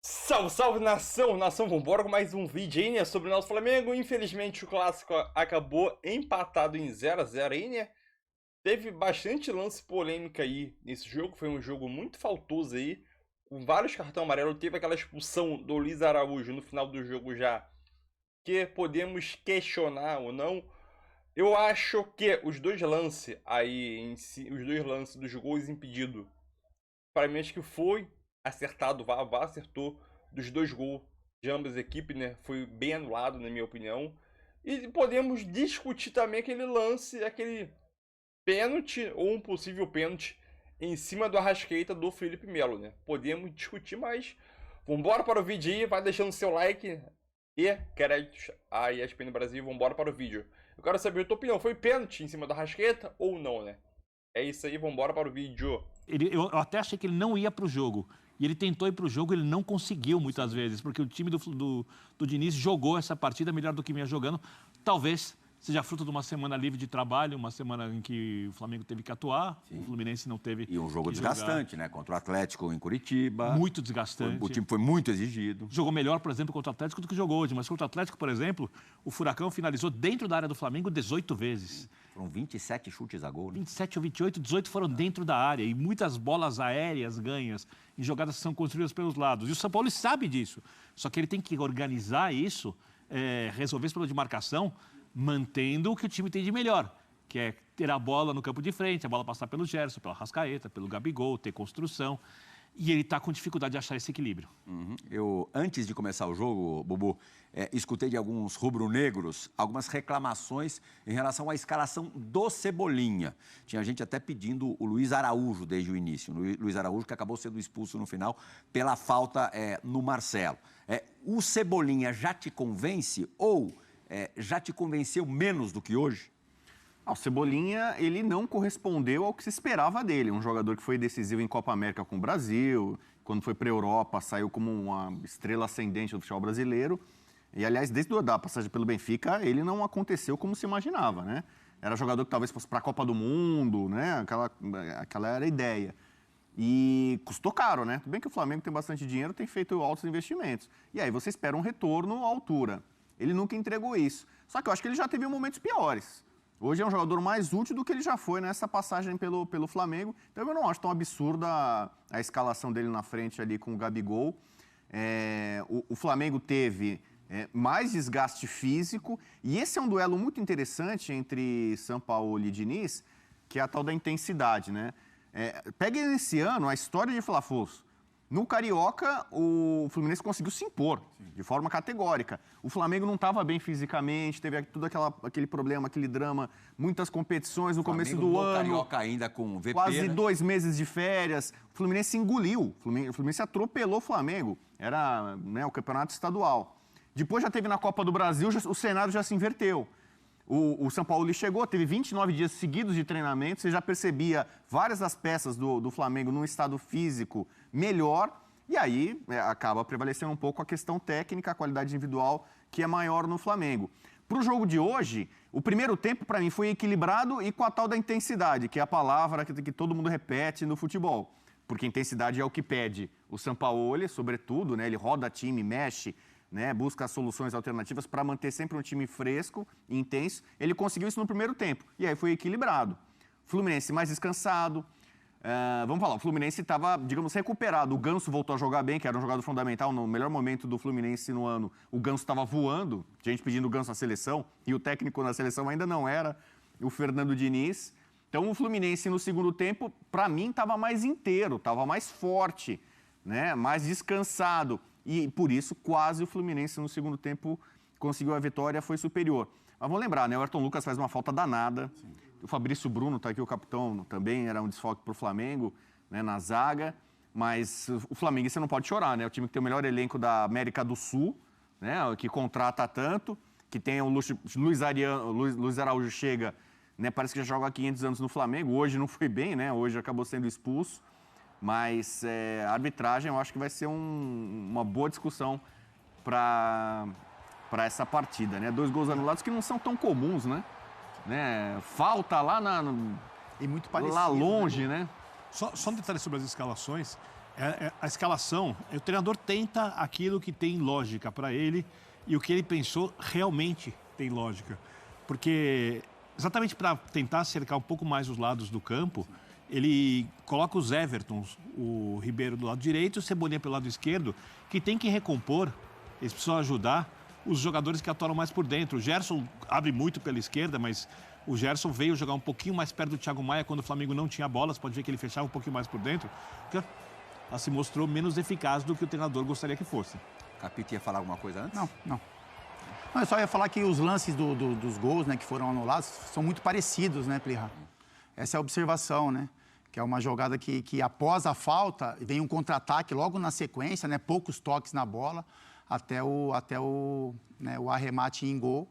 Salve, salve nação! Nação, vambora com mais um vídeo aí, né? Sobre o nosso Flamengo. Infelizmente o clássico acabou empatado em 0-0 aí, né? Teve bastante lance polêmica aí nesse jogo. Foi um jogo muito faltoso aí, com vários cartões amarelos. Teve aquela expulsão do Luiz Araújo no final do jogo já, que podemos questionar ou não. Eu acho que os dois lances aí, os dois lances dos gols impedidos, para mim acho que foi acertado. O VAR acertou dos dois gols de ambas as equipes, né? Foi bem anulado, na minha opinião. E podemos discutir também aquele lance, aquele pênalti ou um possível pênalti em cima do Arrascaeta do Felipe Melo, né? Podemos discutir, mas vambora para o vídeo aí, vai deixando seu like e créditos à ESPN Brasil, vambora para o vídeo. Eu quero saber a tua opinião, foi pênalti em cima do Arrascaeta ou não, né? É isso aí, vambora para o vídeo. Eu até achei que ele não ia para o jogo. E ele tentou ir para o jogo, ele não conseguiu muitas vezes, porque o time do Diniz jogou essa partida melhor do que vinha jogando. Talvez seja fruto de uma semana livre de trabalho, uma semana em que o Flamengo teve que atuar, o Fluminense não teve. E um jogo desgastante, né? Contra o Atlético em Curitiba. Muito desgastante. O time foi muito exigido. Jogou melhor, por exemplo, contra o Atlético do que jogou hoje. Mas contra o Atlético, por exemplo, o Furacão finalizou dentro da área do Flamengo 18 vezes. Foram 27 chutes a gol. Né? 27 ou 28, 18 foram dentro da área. E muitas bolas aéreas ganhas em jogadas que são construídas pelos lados. E o São Paulo sabe disso. Só que ele tem que organizar isso, resolver esse problema de marcação, mantendo o que o time tem de melhor, que é ter a bola no campo de frente, a bola passar pelo Gerson, pela Arrascaeta, pelo Gabigol, ter construção. E ele está com dificuldade de achar esse equilíbrio. Eu, antes de começar o jogo, Bubu, escutei de alguns rubro-negros algumas reclamações em relação à escalação do Cebolinha. Tinha gente até pedindo o Luiz Araújo desde o início. Luiz Araújo que acabou sendo expulso no final pela falta no Marcelo. O Cebolinha já te convence ou já te convenceu menos do que hoje? O Cebolinha, ele não correspondeu ao que se esperava dele. Um jogador que foi decisivo em Copa América com o Brasil, quando foi para a Europa, saiu como uma estrela ascendente do futebol brasileiro. E, aliás, desde a passagem pelo Benfica, ele não aconteceu como se imaginava, né? Era jogador que talvez fosse para a Copa do Mundo, né? Aquela era a ideia. E custou caro, né? Tudo bem que o Flamengo tem bastante dinheiro, tem feito altos investimentos. E aí você espera um retorno à altura. Ele nunca entregou isso. Só que eu acho que ele já teve momentos piores. Hoje é um jogador mais útil do que ele já foi nessa passagem pelo Flamengo. Então eu não acho tão absurda a escalação dele na frente ali com o Gabigol. O Flamengo teve mais desgaste físico. E esse é um duelo muito interessante entre Sampaoli e Diniz, que é a tal da intensidade, né? Pega nesse ano a história de Fla-Flu. No Carioca, o Fluminense conseguiu se impor de forma categórica. O Flamengo não estava bem fisicamente, teve tudo aquele problema, aquele drama, muitas competições no começo do ano. Carioca ainda com VP, quase né? 2 meses de férias. O Fluminense engoliu, o Fluminense atropelou o Flamengo. Era, né, o campeonato estadual. Depois já teve na Copa do Brasil, o cenário já se inverteu. O São Paulo chegou, teve 29 dias seguidos de treinamento, você já percebia várias das peças do Flamengo num estado físico melhor, e aí acaba prevalecendo um pouco a questão técnica, a qualidade individual, que é maior no Flamengo. Para o jogo de hoje, o primeiro tempo, para mim, foi equilibrado e com a tal da intensidade, que é a palavra que todo mundo repete no futebol, porque intensidade é o que pede o Sampaoli, sobretudo, né? Ele roda time, mexe, né, busca soluções alternativas para manter sempre um time fresco e intenso. Ele conseguiu isso no primeiro tempo. E aí foi equilibrado. Fluminense mais descansado. Vamos falar, o Fluminense estava, digamos, recuperado. O Ganso voltou a jogar bem, que era um jogador fundamental. No melhor momento do Fluminense no ano, o Ganso estava voando. Gente pedindo o Ganso na seleção. E o técnico na seleção ainda não era o Fernando Diniz. Então o Fluminense no segundo tempo, para mim, estava mais inteiro, estava mais forte, né, mais descansado. E, por isso, quase o Fluminense, no segundo tempo, conseguiu a vitória, foi superior. Mas vamos lembrar, né? O Ayrton Lucas faz uma falta danada. Sim. O Fabrício Bruno, está aqui, o capitão, também era um desfalque para o Flamengo, né, na zaga. Mas o Flamengo, você não pode chorar, né? O time que tem o melhor elenco da América do Sul, né, que contrata tanto, que tem o Luiz Araújo chega, né, parece que já joga há 500 anos no Flamengo. Hoje não foi bem, né? Hoje acabou sendo expulso. Mas a arbitragem, eu acho que vai ser uma boa discussão para essa partida, né? 2 gols anulados que não são tão comuns, né? Falta lá E muito parecido, lá longe, né? Só um detalhe sobre as escalações. A escalação, o treinador tenta aquilo que tem lógica para ele e o que ele pensou realmente tem lógica. Porque, exatamente para tentar cercar um pouco mais os lados do campo, ele coloca os Evertons, o Ribeiro do lado direito e o Cebolinha pelo lado esquerdo, que tem que recompor, eles precisam ajudar os jogadores que atuam mais por dentro. O Gerson abre muito pela esquerda, mas o Gerson veio jogar um pouquinho mais perto do Thiago Maia quando o Flamengo não tinha bola. Você pode ver que ele fechava um pouquinho mais por dentro. Ela se mostrou menos eficaz do que o treinador gostaria que fosse. Capita ia falar alguma coisa antes? Não, eu só ia falar que os lances dos gols, né, que foram anulados são muito parecidos, né, Plirra? Essa é a observação, né? Que é uma jogada que após a falta, vem um contra-ataque logo na sequência, né? Poucos toques na bola, até o arremate em gol.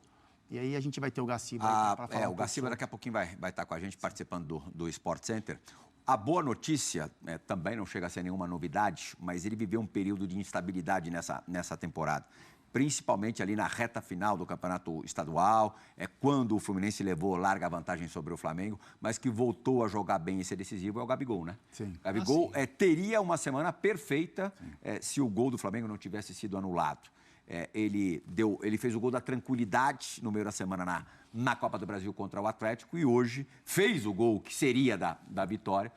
E aí a gente vai ter o Gaciba para falar. O Gaciba daqui a pouquinho vai estar com a gente participando do Sport Center. A boa notícia, também não chega a ser nenhuma novidade, mas ele viveu um período de instabilidade nessa temporada. Principalmente ali na reta final do campeonato estadual, quando o Fluminense levou larga vantagem sobre o Flamengo, mas que voltou a jogar bem e ser decisivo é o Gabigol, né? Sim. Gabigol teria uma semana perfeita se o gol do Flamengo não tivesse sido anulado. Ele fez o gol da tranquilidade no meio da semana na Copa do Brasil contra o Atlético e hoje fez o gol que seria da vitória.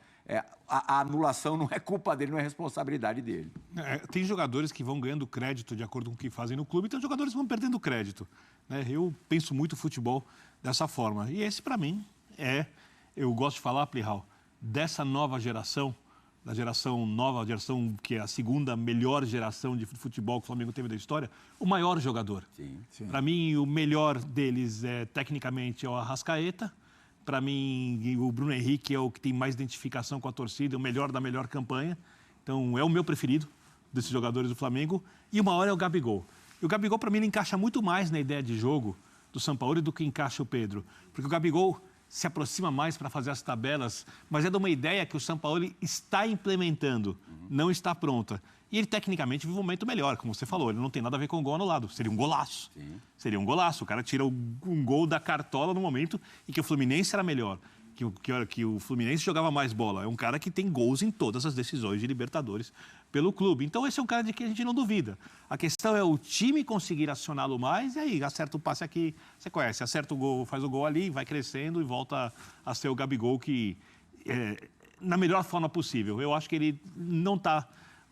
A anulação não é culpa dele, não é responsabilidade dele. Tem jogadores que vão ganhando crédito de acordo com o que fazem no clube, então jogadores vão perdendo crédito, né? Eu penso muito futebol dessa forma. E esse, para mim, eu gosto de falar, Plihal, dessa nova geração, da geração nova, geração que é a segunda melhor geração de futebol que o Flamengo teve da história, o maior jogador. Sim. Para mim, o melhor deles, tecnicamente, é o Arrascaeta. Para mim, o Bruno Henrique é o que tem mais identificação com a torcida, o melhor da melhor campanha. Então, é o meu preferido desses jogadores do Flamengo. E o maior é o Gabigol. E o Gabigol, para mim, ele encaixa muito mais na ideia de jogo do Sampaoli do que encaixa o Pedro. Porque o Gabigol se aproxima mais para fazer as tabelas, mas é de uma ideia que o Sampaoli está implementando, não está pronta. E ele, tecnicamente, vive um momento melhor, como você falou. Ele não tem nada a ver com o gol anulado. Seria um golaço. Sim. Seria um golaço. O cara tira um gol da cartola no momento em que o Fluminense era melhor, que o Fluminense jogava mais bola. É um cara que tem gols em todas as decisões de Libertadores pelo clube. Então, esse é um cara de que a gente não duvida. A questão é o time conseguir acioná-lo mais, e aí acerta o passe aqui, você conhece, acerta o gol, faz o gol ali, vai crescendo e volta a ser o Gabigol que, na melhor forma possível. Eu acho que ele não está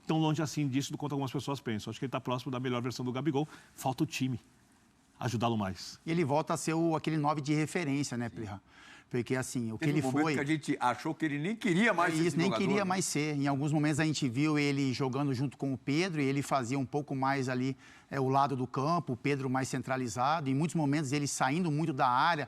tão longe assim disso quanto algumas pessoas pensam. Acho que ele está próximo da melhor versão do Gabigol. Falta o time ajudá-lo mais. E ele volta a ser aquele 9 de referência, né, Plirra? Porque, assim, o que ele foi... que a gente achou que ele nem queria mais ser isso, nem queria mais ser. Em alguns momentos a gente viu ele jogando junto com o Pedro e ele fazia um pouco mais ali o lado do campo, o Pedro mais centralizado. Em muitos momentos ele saindo muito da área,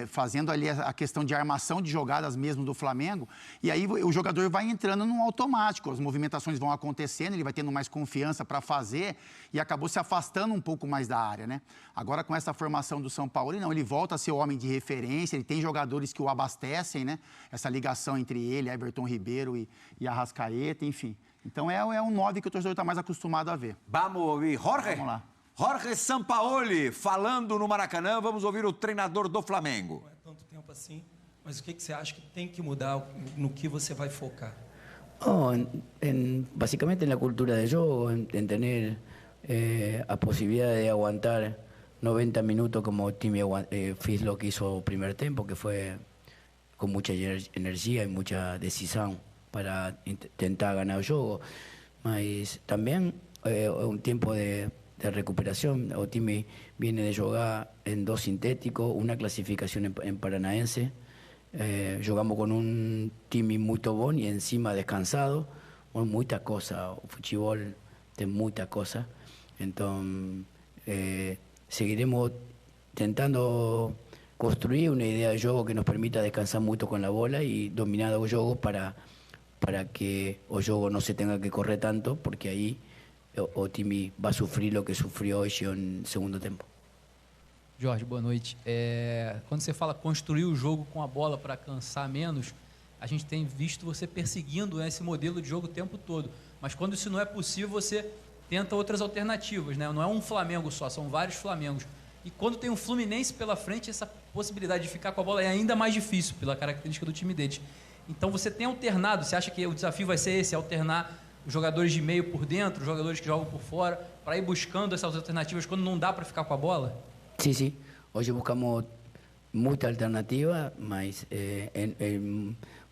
fazendo ali a questão de armação de jogadas mesmo do Flamengo. E aí o jogador vai entrando num automático, as movimentações vão acontecendo, ele vai tendo mais confiança para fazer e acabou se afastando um pouco mais da área, né? Agora com essa formação do São Paulo, não, ele volta a ser o homem de referência, ele tem jogadores que o abastecem, né? Essa ligação entre ele, Everton Ribeiro e Arrascaeta, enfim. Então é um 9 que o torcedor está mais acostumado a ver. Vamos ouvir Jorge? Vamos lá. Jorge Sampaoli falando no Maracanã. Vamos ouvir o treinador do Flamengo. Não é tanto tempo assim, mas o que você acha que tem que mudar, no que você vai focar? Básicamente en la cultura de juego, en tener a posibilidad de aguantar 90 minutos como el time fez lo que hizo el primer tiempo, que fue con mucha energía y mucha decisión para intentar ganar el juego. Mas también un tiempo de recuperación. El time viene de jugar en 2 sintéticos, una clasificación en Paranaense. Jugamos con un time muy bom y encima descansado. Muita cosa, o futebol tem muita cosa. Entonces, seguiremos tentando construir una idea de juego que nos permita descansar mucho con la bola y dominar el juego para que el juego no se tenga que correr tanto, porque ahí o time vai sofrer o que sofreu hoje no segundo tempo. Jorge, boa noite. Quando você fala construir o jogo com a bola para cansar menos, a gente tem visto você perseguindo esse modelo de jogo o tempo todo. Mas quando isso não é possível, você tenta outras alternativas, né? Não é um Flamengo só, são vários Flamengos. E quando tem um Fluminense pela frente, essa possibilidade de ficar com a bola é ainda mais difícil, pela característica do time deles. Então você tem alternado, você acha que o desafio vai ser esse, alternar os jogadores de meio por dentro, os jogadores que jogam por fora, para ir buscando essas alternativas quando não dá para ficar com a bola? Sí, sí. Hoy buscamos mucha alternativa, mas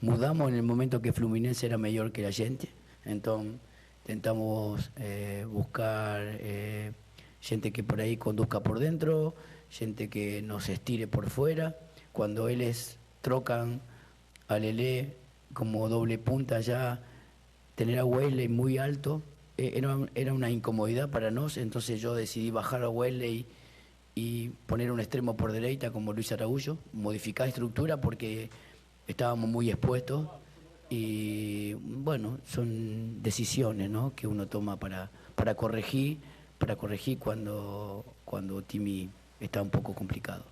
mudamos en el momento que Fluminense era mejor que la gente. Entonces, intentamos buscar gente que por ahí conduzca por dentro, gente que nos estire por fuera. Cuando ellos trocan a Lelé como doble punta ya, tener a Wesley muy alto era una incomodidad para nosotros. Entonces yo decidí bajar a Wesley y poner un extremo por derecha como Luis Araújo, modificar estructura porque estábamos muy expuestos y bueno, son decisiones, ¿no?, que uno toma para corregir cuando o time está um pouco complicado.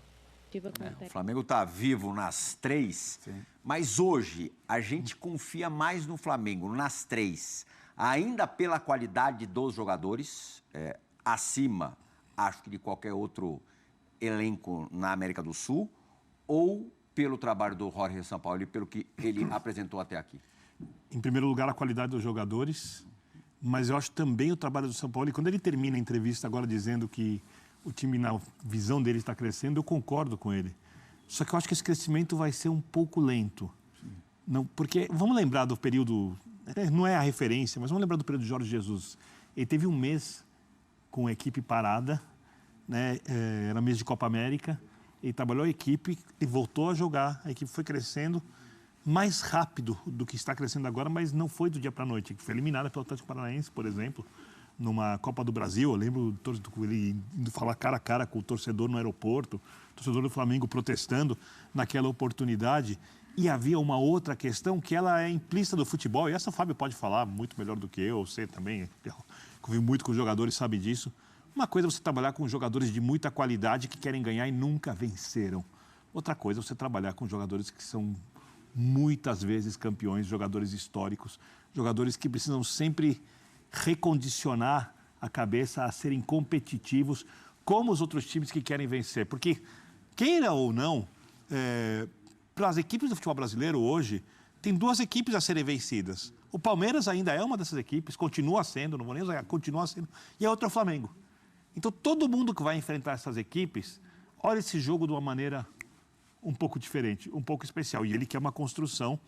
O Flamengo está vivo nas 3, mas hoje a gente confia mais no Flamengo, nas 3, ainda pela qualidade dos jogadores, acima, acho que de qualquer outro elenco na América do Sul, ou pelo trabalho do Jorge Sampaoli, pelo que ele apresentou até aqui? Em primeiro lugar, a qualidade dos jogadores, mas eu acho também o trabalho do Sampaoli. Quando ele termina a entrevista agora dizendo que o time, na visão dele, está crescendo, eu concordo com ele. Só que eu acho que esse crescimento vai ser um pouco lento. Não, porque, vamos lembrar do período, não é a referência, mas vamos lembrar do período de Jorge Jesus. Ele teve um mês com a equipe parada, né? Era mês de Copa América, ele trabalhou a equipe e voltou a jogar, a equipe foi crescendo mais rápido do que está crescendo agora, mas não foi do dia para a noite. Foi eliminada pelo Atlético Paranaense, por exemplo, numa Copa do Brasil. Eu lembro ele indo falar cara a cara com o torcedor no aeroporto, o torcedor do Flamengo protestando naquela oportunidade. E havia uma outra questão que ela é implícita do futebol, e essa o Fábio pode falar muito melhor do que eu, você também, convivo muito com os jogadores, sabe disso. Uma coisa é você trabalhar com jogadores de muita qualidade que querem ganhar e nunca venceram. Outra coisa é você trabalhar com jogadores que são muitas vezes campeões, jogadores históricos, jogadores que precisam sempre recondicionar a cabeça a serem competitivos como os outros times que querem vencer. Porque, queira ou não, para as equipes do futebol brasileiro hoje, tem duas equipes a serem vencidas. O Palmeiras ainda é uma dessas equipes, continua sendo, não vou nem usar, continua sendo, e a outra é o Flamengo. Então, todo mundo que vai enfrentar essas equipes, olha esse jogo de uma maneira um pouco diferente, um pouco especial. E ele quer uma construção,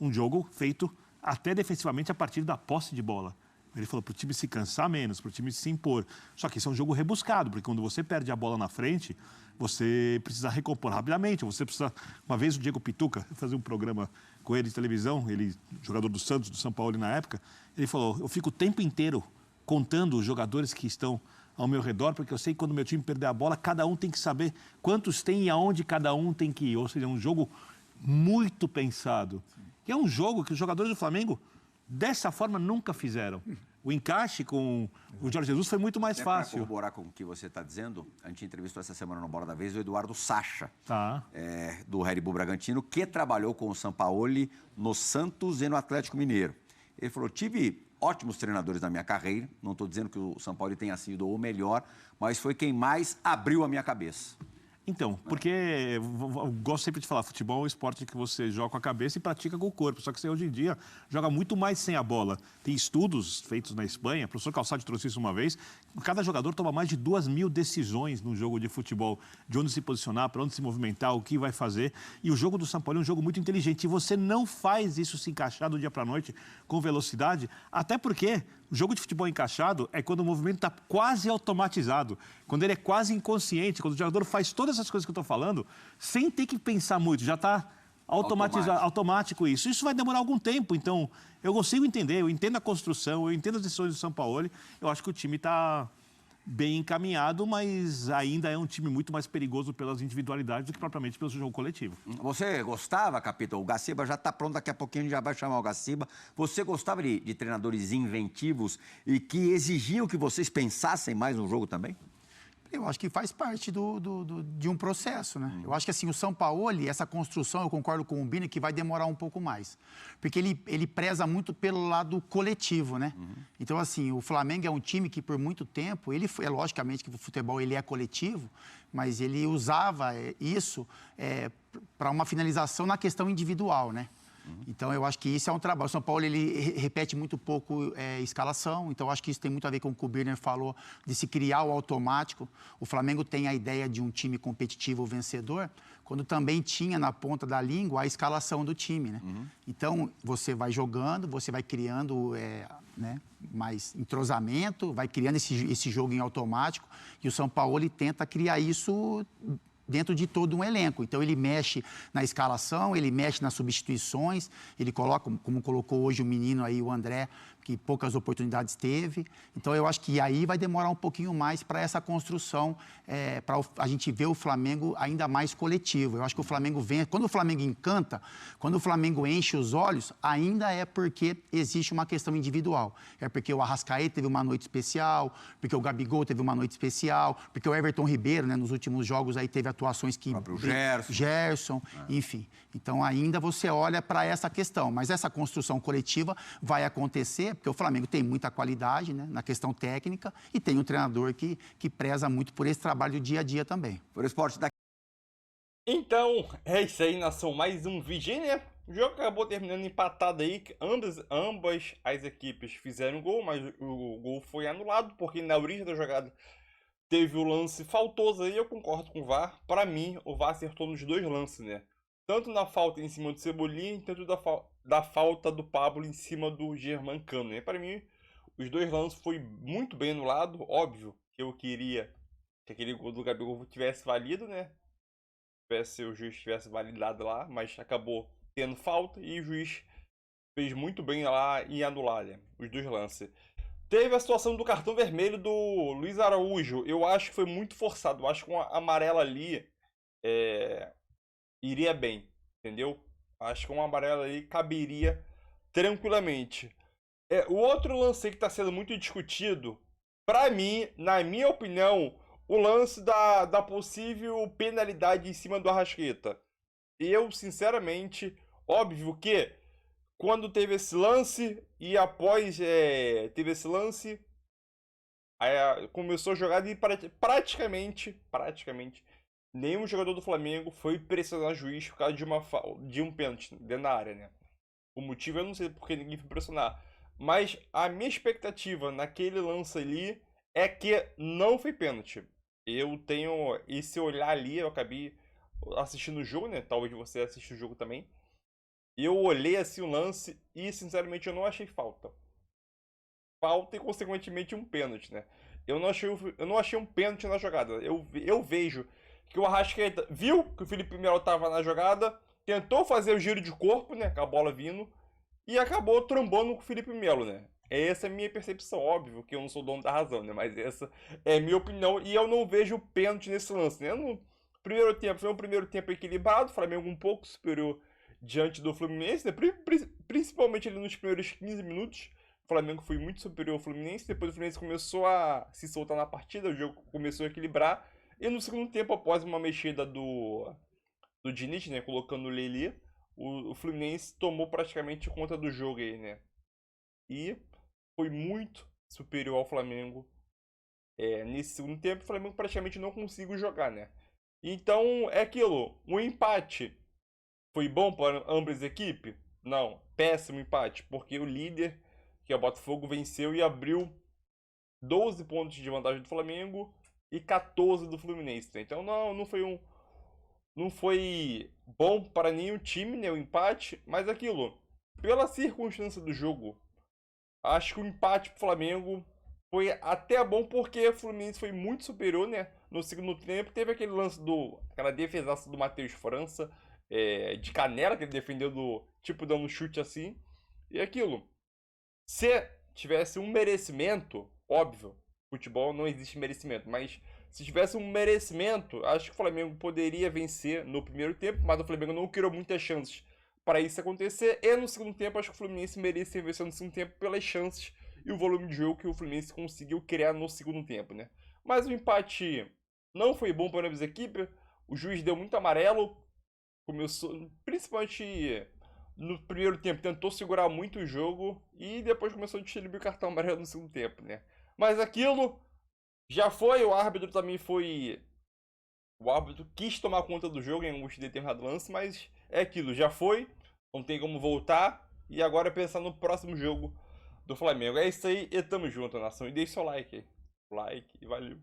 um jogo feito até defensivamente a partir da posse de bola. Ele falou para o time se cansar menos, para o time se impor. Só que isso é um jogo rebuscado, porque quando você perde a bola na frente, você precisa recompor rapidamente. Você precisa... Uma vez o Diego Pituca, eu fazia um programa com ele de televisão, ele, jogador do Santos, do São Paulo na época, ele falou, eu fico o tempo inteiro contando os jogadores que estão ao meu redor, porque eu sei que quando meu time perder a bola, cada um tem que saber quantos tem e aonde cada um tem que ir. Ou seja, é um jogo muito pensado. E é um jogo que os jogadores do Flamengo, dessa forma, nunca fizeram. O encaixe com o Jorge Jesus foi muito mais fácil. Para corroborar com o que você está dizendo, a gente entrevistou essa semana no Bola da Vez o Eduardo Sacha, do Red Bull Bragantino, que trabalhou com o Sampaoli no Santos e no Atlético Mineiro. Ele falou, tive ótimos treinadores na minha carreira, não estou dizendo que o Sampaoli tenha sido o melhor, mas foi quem mais abriu a minha cabeça. Então, porque eu gosto sempre de falar, futebol é um esporte que você joga com a cabeça e pratica com o corpo, só que você hoje em dia joga muito mais sem a bola. Tem estudos feitos na Espanha, o professor Calçade trouxe isso uma vez, cada jogador toma mais de 2.000 decisões no jogo de futebol, de onde se posicionar, para onde se movimentar, o que vai fazer, e o jogo do Sampaoli é um jogo muito inteligente, e você não faz isso se encaixar do dia para a noite com velocidade, até porque o jogo de futebol encaixado é quando o movimento está quase automatizado, quando ele é quase inconsciente, quando o jogador faz todas essas coisas que eu estou falando, sem ter que pensar muito, já está automático isso. Isso vai demorar algum tempo, então eu consigo entender, eu entendo a construção, eu entendo as decisões do Sampaoli, eu acho que o time está bem encaminhado, mas ainda é um time muito mais perigoso pelas individualidades do que propriamente pelo jogo coletivo. Você gostava, Capitão? O Gaciba já está pronto, daqui a pouquinho a gente já vai chamar o Gaciba. Você gostava de treinadores inventivos e que exigiam que vocês pensassem mais no jogo também? Eu acho que faz parte de um processo, né? Eu acho que assim, o Sampaoli, essa construção, eu concordo com o Bini, que vai demorar um pouco mais. Porque ele preza muito pelo lado coletivo, né? Então, assim, o Flamengo é um time que por muito tempo, logicamente que o futebol ele é coletivo, mas ele usava isso para uma finalização na questão individual, né? Então, eu acho que isso é um trabalho. O São Paulo, ele repete muito pouco escalação, então eu acho que isso tem muito a ver com o que o Birner falou, de se criar o automático. O Flamengo tem a ideia de um time competitivo vencedor, quando também tinha na ponta da língua a escalação do time, né? Então, você vai jogando, você vai criando mais entrosamento, vai criando esse jogo em automático, e o São Paulo ele tenta criar isso dentro de todo um elenco. Então, ele mexe na escalação, ele mexe nas substituições, ele coloca, como colocou hoje o menino aí, o André, que poucas oportunidades teve. Então, eu acho que aí vai demorar um pouquinho mais para essa construção, para a gente ver o Flamengo ainda mais coletivo. Eu acho que o Flamengo vem... Quando o Flamengo encanta, quando o Flamengo enche os olhos, ainda é porque existe uma questão individual. É porque o Arrascaeta teve uma noite especial, porque o Gabigol teve uma noite especial, porque o Everton Ribeiro, né, nos últimos jogos aí teve atuações que... O próprio Gerson, enfim. Então, ainda você olha para essa questão. Mas essa construção coletiva vai acontecer, porque o Flamengo tem muita qualidade, né, na questão técnica, e tem um treinador que preza muito por esse trabalho do dia a dia também. Por esporte daqui. Então, é isso aí, nação. Mais um vídeo, né? O jogo acabou terminando empatado aí. Ambas as equipes fizeram gol, mas o gol foi anulado, porque na origem da jogada teve o lance faltoso aí. Eu concordo com o VAR. Para mim, o VAR acertou nos dois lances, né? Tanto na falta em cima do Cebolinha, tanto da falta do Pablo em cima do Germancano, né? Para mim, os dois lances foi muito bem anulado. Óbvio que eu queria que aquele gol do Gabigol tivesse valido, né? Se o juiz tivesse validado lá, mas acabou tendo falta e o juiz fez muito bem lá em anular, né, os dois lances. Teve a situação do cartão vermelho do Luiz Araújo. Eu acho que foi muito forçado. Eu acho que uma amarela ali iria bem, entendeu? Acho que uma amarela ali caberia tranquilamente. O outro lance que está sendo muito discutido, para mim, na minha opinião, o lance da possível penalidade em cima do Arrascaeta. Eu, sinceramente, óbvio que quando teve esse lance e após teve esse lance, aí, começou a jogada e praticamente nenhum jogador do Flamengo foi pressionar o juiz por causa de um pênalti dentro da área, né? O motivo eu não sei porque ninguém foi pressionar. Mas a minha expectativa naquele lance ali é que não foi pênalti. Eu tenho esse olhar ali, eu acabei assistindo o jogo, né? Talvez você assista o jogo também. Eu olhei assim o lance e, sinceramente, eu não achei falta. Falta e, consequentemente, um pênalti, né? Eu não achei um pênalti na jogada. Eu vejo que o Arrascaeta viu que o Felipe Melo estava na jogada, tentou fazer o giro de corpo, né? Com a bola vindo, e acabou trombando com o Felipe Melo, né? Essa é a minha percepção, óbvio que eu não sou dono da razão, né? Mas essa é a minha opinião e eu não vejo pênalti nesse lance, né? No primeiro tempo, foi um primeiro tempo equilibrado, o Flamengo um pouco superior diante do Fluminense, né? Principalmente ali nos primeiros 15 minutos, o Flamengo foi muito superior ao Fluminense, depois o Fluminense começou a se soltar na partida, o jogo começou a equilibrar, e no segundo tempo, após uma mexida do Diniz, né? Colocando o Lelê, o Fluminense tomou praticamente conta do jogo aí, né? E foi muito superior ao Flamengo nesse segundo tempo. O Flamengo praticamente não conseguiu jogar, né? Então, é aquilo. Um empate foi bom para ambas as equipes? Não. Péssimo empate, porque o líder, que é o Botafogo, venceu e abriu 12 pontos de vantagem do Flamengo e 14 do Fluminense. Né? Então, não foi bom para nenhum time, né, o empate, mas aquilo, pela circunstância do jogo, acho que o empate pro Flamengo foi até bom, porque o Fluminense foi muito superior, né? No segundo tempo, teve aquele lance aquela defesaça do Matheus França, de canela, que ele defendeu dando um chute assim. E aquilo, se tivesse um merecimento, óbvio, futebol não existe merecimento, mas se tivesse um merecimento, acho que o Flamengo poderia vencer no primeiro tempo, mas o Flamengo não criou muitas chances para isso acontecer. E no segundo tempo, acho que o Fluminense merecia vencer no segundo tempo pelas chances e o volume de jogo que o Fluminense conseguiu criar no segundo tempo, né? Mas o empate não foi bom para ambas as equipes. O juiz deu muito amarelo. Começou, principalmente no primeiro tempo, tentou segurar muito o jogo e depois começou a distribuir o cartão amarelo no segundo tempo, né? Mas aquilo já foi, o árbitro também foi... O árbitro quis tomar conta do jogo em alguns determinados lances, mas é aquilo, já foi. não tem como voltar. E agora pensar no próximo jogo do Flamengo. É isso aí e tamo junto, nação. E deixe seu like aí. Like e valeu.